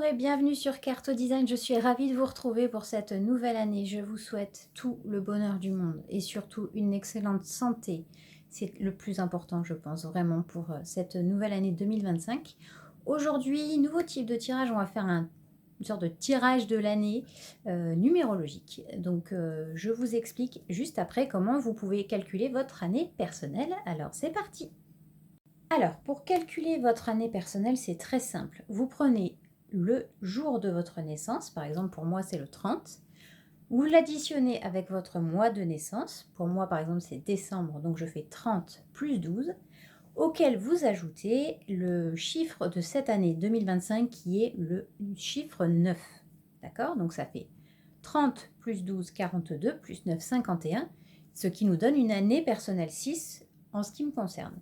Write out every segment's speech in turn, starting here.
Et bienvenue sur Carto Design. Je suis ravie de vous retrouver pour cette nouvelle année. Je vous souhaite tout le bonheur du monde et surtout une excellente santé. C'est le plus important, je pense, vraiment pour cette nouvelle année 2025. Aujourd'hui, nouveau type de tirage. On va faire une sorte de tirage de l'année numérologique. Donc, je vous explique juste après comment vous pouvez calculer votre année personnelle. Alors, c'est parti. Alors, pour calculer votre année personnelle, c'est très simple. Vous prenez le jour de votre naissance, par exemple pour moi c'est le 30, vous l'additionnez avec votre mois de naissance, pour moi par exemple c'est décembre, donc je fais 30 plus 12, auquel vous ajoutez le chiffre de cette année 2025 qui est le chiffre 9. D'accord? Donc ça fait 30 plus 12, 42, plus 9, 51, ce qui nous donne une année personnelle 6 en ce qui me concerne.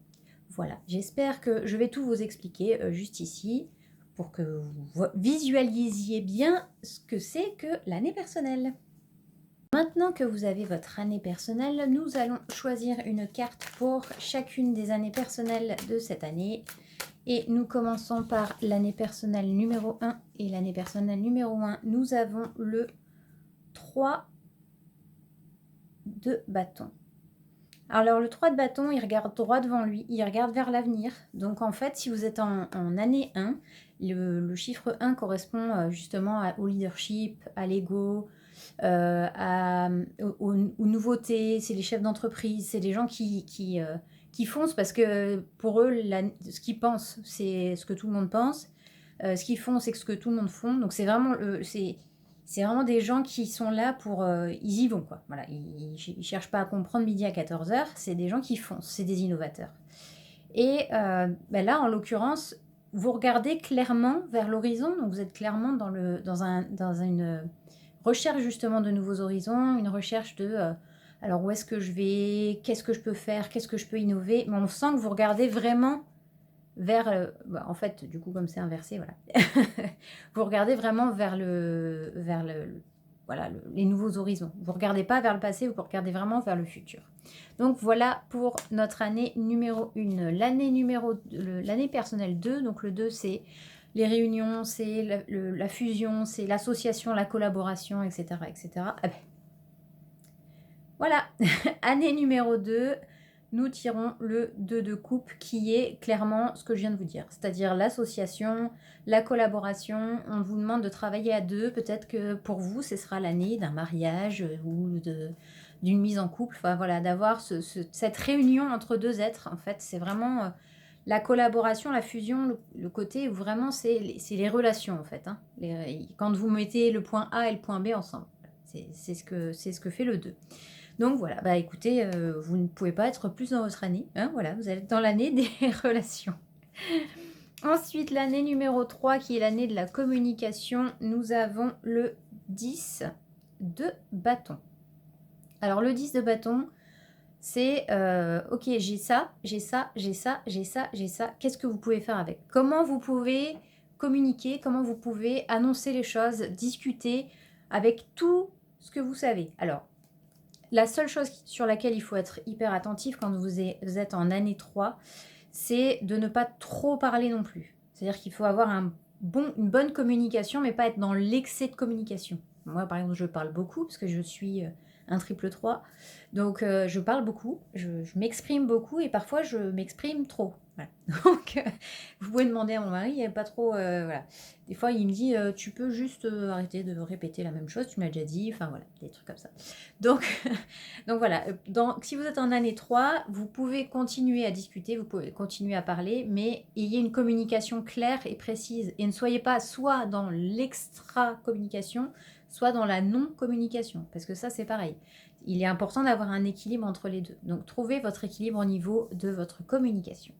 Voilà, j'espère que je vais tout vous expliquer juste ici pour que vous visualisiez bien ce que c'est que l'année personnelle. Maintenant que vous avez votre année personnelle, nous allons choisir une carte pour chacune des années personnelles de cette année. Et nous commençons par l'année personnelle numéro 1. Et l'année personnelle numéro 1, nous avons le 3 de bâton. Alors le 3 de bâton, il regarde droit devant lui, il regarde vers l'avenir. Donc en fait, si vous êtes en année 1, le chiffre 1 correspond justement au leadership, à l'ego, aux nouveautés. C'est les chefs d'entreprise, c'est les gens qui foncent parce que pour eux, ce qu'ils pensent, c'est ce que tout le monde pense. Ce qu'ils font, c'est ce que tout le monde font. Donc c'est vraiment c'est vraiment des gens qui sont là pour... ils y vont, quoi. Voilà, ils ne cherchent pas à comprendre midi à 14h. C'est des gens qui foncent, c'est des innovateurs. Et là, en l'occurrence, vous regardez clairement vers l'horizon. Donc, vous êtes clairement dans une recherche, justement, de nouveaux horizons, une recherche de... alors, où est-ce que je vais? Qu'est-ce que je peux faire? Qu'est-ce que je peux innover? Mais on sent que vous regardez vraiment vers... en fait, du coup, comme c'est inversé, voilà. Vous regardez vraiment vers voilà, les nouveaux horizons. Vous ne regardez pas vers le passé, vous regardez vraiment vers le futur. Donc voilà pour notre année numéro 1. L'année personnelle 2, donc le 2 c'est les réunions, c'est la fusion, c'est l'association, la collaboration, etc. etc. Ah ben, voilà, année numéro 2, nous tirons le 2 de coupe qui est clairement ce que je viens de vous dire, c'est-à-dire l'association, la collaboration. On vous demande de travailler à deux. Peut-être que pour vous, ce sera l'année d'un mariage ou d'une mise en couple. Enfin voilà, d'avoir cette réunion entre deux êtres. En fait, c'est vraiment la collaboration, la fusion, le côté où vraiment c'est les relations en fait. Hein. Quand vous mettez le point A et le point B ensemble, c'est ce que fait le 2. Donc voilà, bah écoutez, vous ne pouvez pas être plus dans votre année. Hein, voilà, vous êtes dans l'année des relations. Ensuite, l'année numéro 3, qui est l'année de la communication, nous avons le 10 de bâton. Alors le 10 de bâton, c'est ok, j'ai ça, j'ai ça, j'ai ça, j'ai ça, j'ai ça. Qu'est-ce que vous pouvez faire avec? Comment vous pouvez communiquer? Comment vous pouvez annoncer les choses, discuter avec tout ce que vous savez? Alors, la seule chose sur laquelle il faut être hyper attentif quand vous êtes en année 3, c'est de ne pas trop parler non plus. C'est-à-dire qu'il faut avoir une bonne communication, mais pas être dans l'excès de communication. Moi, par exemple, je parle beaucoup parce que je suis un triple 3. Donc, je parle beaucoup, je m'exprime beaucoup et parfois, je m'exprime trop. Voilà. Donc, vous pouvez demander à mon mari, il n'y a pas trop... voilà. Des fois, il me dit, tu peux juste arrêter de répéter la même chose, tu m'as déjà dit, enfin voilà, des trucs comme ça. Donc, donc voilà, si vous êtes en année 3, vous pouvez continuer à discuter, vous pouvez continuer à parler, mais ayez une communication claire et précise. Et ne soyez pas soit dans l'extra-communication, soit dans la non-communication, parce que ça, c'est pareil. Il est important d'avoir un équilibre entre les deux. Donc, trouvez votre équilibre au niveau de votre communication.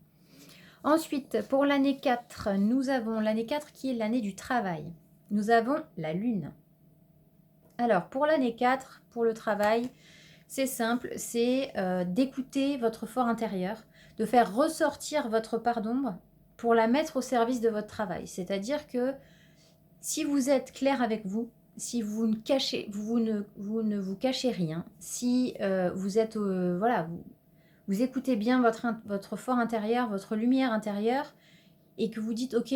Ensuite, pour l'année 4, nous avons l'année 4 qui est l'année du travail. Nous avons la Lune. Alors, pour l'année 4, pour le travail, c'est simple, c'est d'écouter votre fort intérieur, de faire ressortir votre part d'ombre pour la mettre au service de votre travail. C'est-à-dire que si vous êtes clair avec vous, si vous ne vous cachez rien, si vous êtes, voilà, vous écoutez bien votre fort intérieur, votre lumière intérieure, et que vous dites, ok,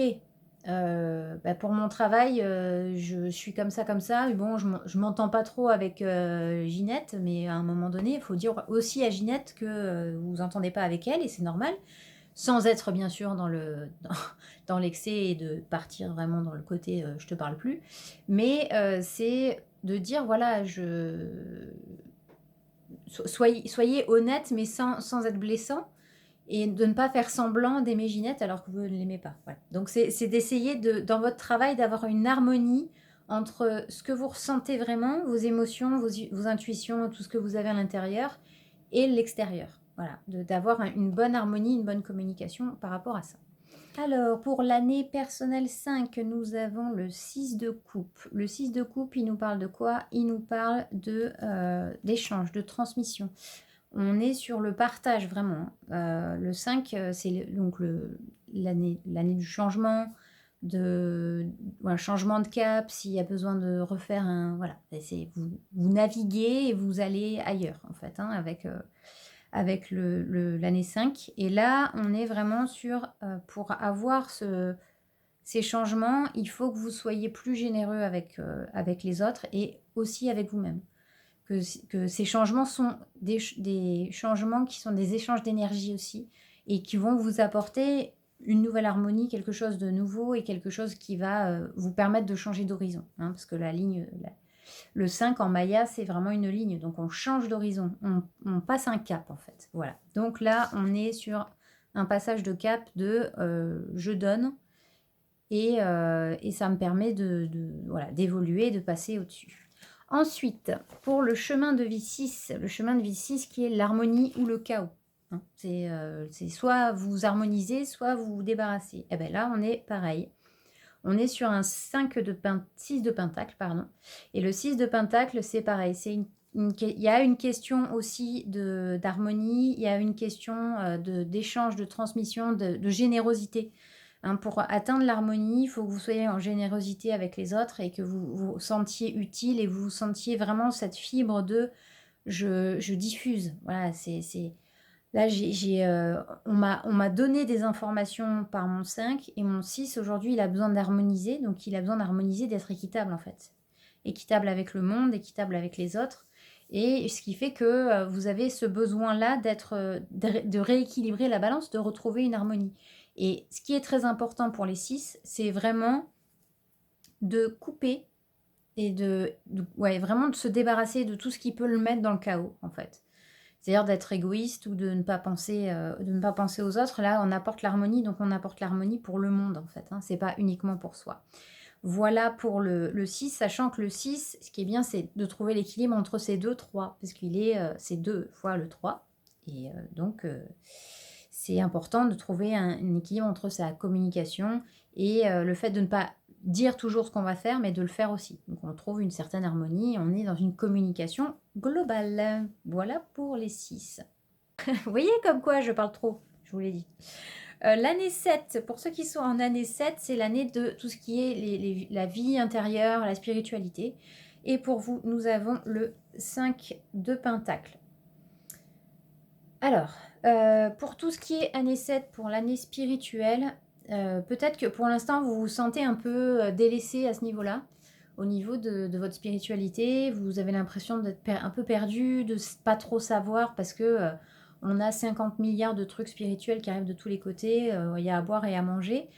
Pour mon travail, je suis comme ça. Et bon, je m'entends pas trop avec Ginette, mais à un moment donné, il faut dire aussi à Ginette que vous vous entendez pas avec elle, et c'est normal, sans être bien sûr dans l'excès et de partir vraiment dans le côté je te parle plus. Mais c'est de dire voilà, soyez honnête, mais sans être blessant, et de ne pas faire semblant d'aimer Ginette alors que vous ne l'aimez pas. Voilà. Donc c'est d'essayer dans votre travail d'avoir une harmonie entre ce que vous ressentez vraiment, vos émotions, vos intuitions, tout ce que vous avez à l'intérieur, et l'extérieur. Voilà, d'avoir une bonne harmonie, une bonne communication par rapport à ça. Alors, pour l'année personnelle 5, nous avons le 6 de coupe. Le 6 de coupe, il nous parle de quoi? Il nous parle d'échange, de transmission. On est sur le partage vraiment. Le 5, c'est donc l'année du changement, un changement de cap, s'il y a besoin de refaire un... Voilà, vous naviguez et vous allez ailleurs, en fait, hein, avec l'année 5. Et là, on est vraiment sur... pour avoir ces changements, il faut que vous soyez plus généreux avec les autres et aussi avec vous-même. Que ces changements sont des changements qui sont des échanges d'énergie aussi, et qui vont vous apporter une nouvelle harmonie, quelque chose de nouveau, et quelque chose qui va vous permettre de changer d'horizon. Hein, parce que le 5 en Maya, c'est vraiment une ligne. Donc on change d'horizon, on passe un cap en fait. Voilà. Donc là, on est sur un passage de cap de je donne, et ça me permet voilà, d'évoluer, de passer au-dessus. Ensuite, pour le chemin de vie 6, le chemin de vie 6 qui est l'harmonie ou le chaos. Hein, c'est soit vous harmonisez, soit vous vous débarrassez. Et bien là, on est pareil. On est sur un 6 de pentacle, pardon. Et le 6 de pentacle, c'est pareil. Il y a une question aussi d'harmonie, il y a une question d'échange, de transmission, de générosité. Hein, pour atteindre l'harmonie, il faut que vous soyez en générosité avec les autres et que vous vous sentiez utile et vous sentiez vraiment cette fibre de je diffuse. Voilà, là, on m'a donné des informations par mon 5, et mon 6 aujourd'hui, il a besoin d'harmoniser. Donc, il a besoin d'harmoniser, d'être équitable en fait. Équitable avec le monde, équitable avec les autres. Et ce qui fait que vous avez ce besoin-là de rééquilibrer la balance, de retrouver une harmonie. Et ce qui est très important pour les 6, c'est vraiment de couper et vraiment de se débarrasser de tout ce qui peut le mettre dans le chaos, en fait. C'est-à-dire d'être égoïste ou de ne pas penser aux autres. Là, on apporte l'harmonie, donc on apporte l'harmonie pour le monde, en fait. Hein. C'est pas uniquement pour soi. Voilà pour le 6, sachant que le 6, ce qui est bien, c'est de trouver l'équilibre entre ces deux 3, parce c'est 2 fois le 3. Et donc, c'est important de trouver un équilibre entre sa communication et le fait de ne pas dire toujours ce qu'on va faire, mais de le faire aussi. Donc on trouve une certaine harmonie, on est dans une communication globale. Voilà pour les 6. Vous voyez comme quoi je parle trop, je vous l'ai dit. L'année 7, pour ceux qui sont en année 7, c'est l'année de tout ce qui est la vie intérieure, la spiritualité. Et pour vous, nous avons le 5 de Pentacle. Alors, pour tout ce qui est année 7, pour l'année spirituelle, peut-être que pour l'instant, vous vous sentez un peu délaissé à ce niveau-là, au niveau de votre spiritualité. Vous avez l'impression d'être un peu perdu, de pas trop savoir, parce que on a 50 milliards de trucs spirituels qui arrivent de tous les côtés. Il y a à boire et à manger.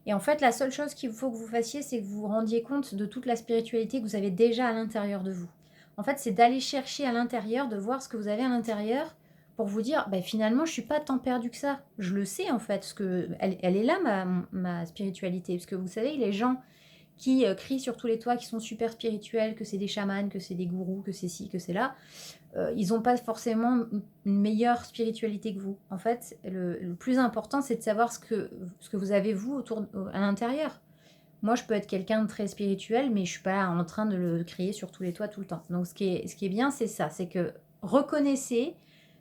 Et en fait, la seule chose qu'il faut que vous fassiez, c'est que vous vous rendiez compte de toute la spiritualité que vous avez déjà à l'intérieur de vous. En fait, c'est d'aller chercher à l'intérieur, de voir ce que vous avez à l'intérieur, pour vous dire, finalement, je ne suis pas tant perdu que ça. Je le sais, en fait, parce que elle est là, ma spiritualité. Parce que vous savez, les gens qui crient sur tous les toits, qui sont super spirituels, que c'est des chamans, que c'est des gourous, que c'est ci, que c'est là, ils n'ont pas forcément une meilleure spiritualité que vous. En fait, le plus important, c'est de savoir ce que vous avez, vous, à l'intérieur. Moi, je peux être quelqu'un de très spirituel, mais je ne suis pas en train de le crier sur tous les toits tout le temps. Donc, ce qui est bien, c'est ça, c'est que reconnaissez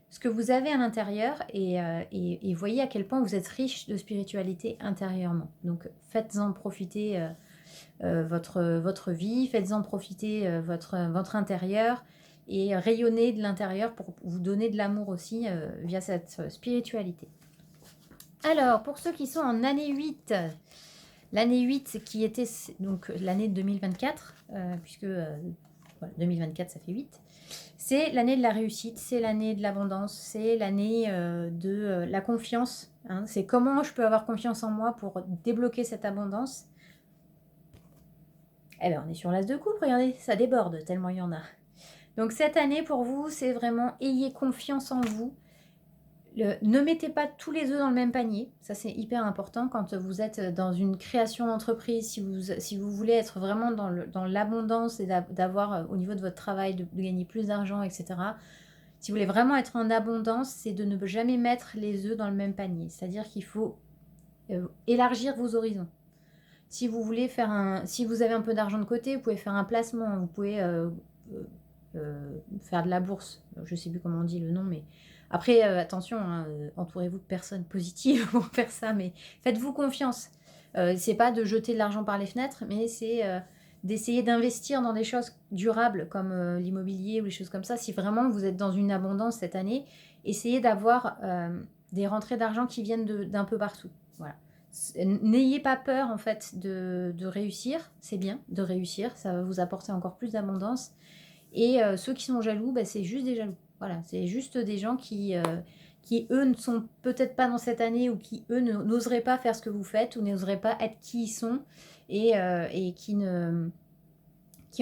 ce que vous avez à l'intérieur et voyez à quel point vous êtes riche de spiritualité intérieurement. Donc, faites-en profiter votre vie, faites-en profiter votre intérieur, et rayonnez de l'intérieur pour vous donner de l'amour aussi via cette spiritualité. Alors, pour ceux qui sont en année 8, L'année 8 qui était donc l'année de 2024, puisque voilà, 2024 ça fait 8, c'est l'année de la réussite, c'est l'année de l'abondance, c'est l'année de la confiance. Hein. C'est comment je peux avoir confiance en moi pour débloquer cette abondance. Eh bien, on est sur l'as de coupe, regardez, ça déborde tellement il y en a. Donc cette année pour vous, c'est vraiment ayez confiance en vous. Ne mettez pas tous les œufs dans le même panier, ça c'est hyper important quand vous êtes dans une création d'entreprise, si vous voulez être vraiment dans l'abondance et d'avoir au niveau de votre travail, de gagner plus d'argent, etc. Si vous voulez vraiment être en abondance, c'est de ne jamais mettre les œufs dans le même panier, c'est-à-dire qu'il faut élargir vos horizons. Si vous voulez si vous avez un peu d'argent de côté, vous pouvez faire un placement, vous pouvez faire de la bourse, je ne sais plus comment on dit le nom, mais après, attention, hein, entourez-vous de personnes positives pour faire ça, mais faites-vous confiance. C'est pas de jeter de l'argent par les fenêtres, mais c'est d'essayer d'investir dans des choses durables comme l'immobilier ou les choses comme ça. Si vraiment vous êtes dans une abondance cette année, essayez d'avoir des rentrées d'argent qui viennent d'un peu partout. Voilà. N'ayez pas peur en fait de réussir, c'est bien de réussir, ça va vous apporter encore plus d'abondance. Et ceux qui sont jaloux, bah, c'est juste des jaloux. Voilà, c'est juste des gens qui eux, ne sont peut-être pas dans cette année ou qui, eux, n'oseraient pas faire ce que vous faites ou n'oseraient pas être qui ils sont et qui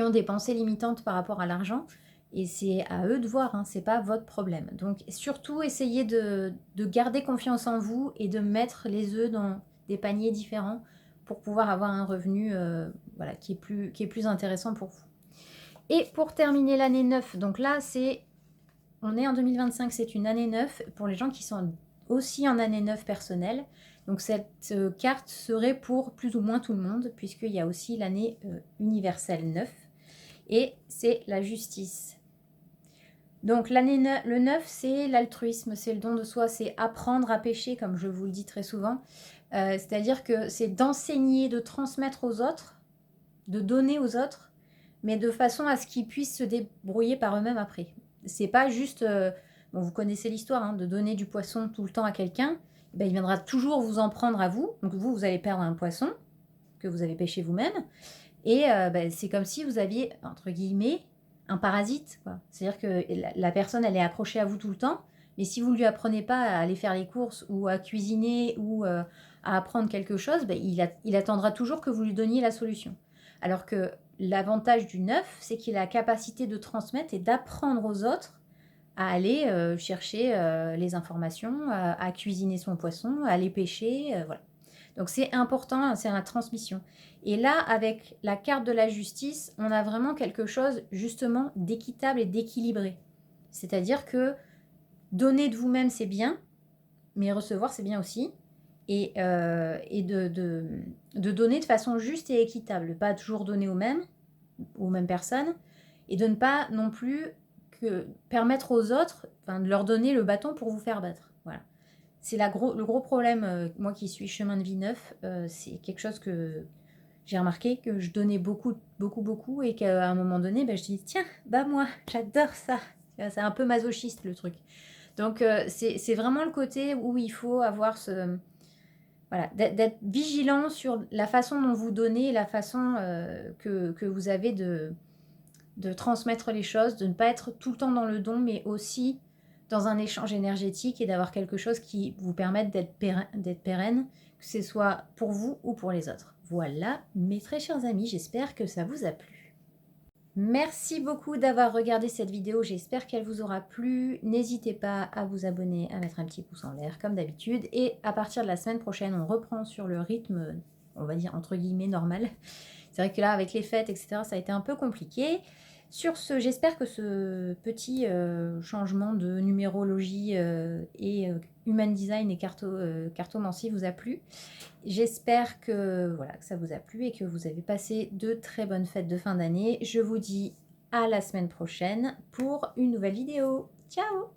ont des pensées limitantes par rapport à l'argent. Et c'est à eux de voir, hein, c'est pas votre problème. Donc surtout, essayez de garder confiance en vous et de mettre les œufs dans des paniers différents pour pouvoir avoir un revenu voilà, qui est plus intéressant pour vous. Et pour terminer l'année 9, donc là, on est en 2025, c'est une année 9 pour les gens qui sont aussi en année 9 personnelle. Donc cette carte serait pour plus ou moins tout le monde, puisqu'il y a aussi l'année universelle 9. Et c'est la justice. Donc le 9, c'est l'altruisme, c'est le don de soi, c'est apprendre à pêcher, comme je vous le dis très souvent. C'est-à-dire que c'est d'enseigner, de transmettre aux autres, de donner aux autres, mais de façon à ce qu'ils puissent se débrouiller par eux-mêmes après. C'est pas juste, bon, vous connaissez l'histoire, hein, de donner du poisson tout le temps à quelqu'un, ben, il viendra toujours vous en prendre à vous. Donc vous allez perdre un poisson que vous avez pêché vous-même. Et ben, c'est comme si vous aviez, entre guillemets, un parasite. C'est-à-dire que la personne, elle est accrochée à vous tout le temps, mais si vous ne lui apprenez pas à aller faire les courses ou à cuisiner ou à apprendre quelque chose, ben, il attendra toujours que vous lui donniez la solution. Alors que l'avantage du 9, c'est qu'il a la capacité de transmettre et d'apprendre aux autres à aller chercher les informations, à cuisiner son poisson, à aller pêcher, voilà. Donc c'est important, c'est la transmission. Et là, avec la carte de la justice, on a vraiment quelque chose justement d'équitable et d'équilibré. C'est-à-dire que donner de vous-même, c'est bien, mais recevoir, c'est bien aussi. Et de donner de façon juste et équitable, de pas toujours donner aux mêmes personnes, et de ne pas non plus permettre aux autres, de leur donner le bâton pour vous faire battre. Voilà. C'est le gros problème, moi qui suis chemin de vie neuf, c'est quelque chose que j'ai remarqué, que je donnais beaucoup, beaucoup, beaucoup, et qu'à un moment donné, je dis, tiens, moi, j'adore ça. C'est un peu masochiste le truc. Donc c'est vraiment le côté où il faut avoir voilà, d'être vigilant sur la façon dont vous donnez, la façon que vous avez de transmettre les choses, de ne pas être tout le temps dans le don, mais aussi dans un échange énergétique et d'avoir quelque chose qui vous permette d'être pérenne, que ce soit pour vous ou pour les autres. Voilà, mes très chers amis, j'espère que ça vous a plu. Merci beaucoup d'avoir regardé cette vidéo, j'espère qu'elle vous aura plu. N'hésitez pas à vous abonner, à mettre un petit pouce en l'air comme d'habitude. Et à partir de la semaine prochaine, on reprend sur le rythme, on va dire entre guillemets normal. C'est vrai que là, avec les fêtes, etc., ça a été un peu compliqué. Sur ce, j'espère que ce petit changement de numérologie et human design et cartomancie vous a plu. J'espère que, voilà, que ça vous a plu et que vous avez passé de très bonnes fêtes de fin d'année. Je vous dis à la semaine prochaine pour une nouvelle vidéo. Ciao!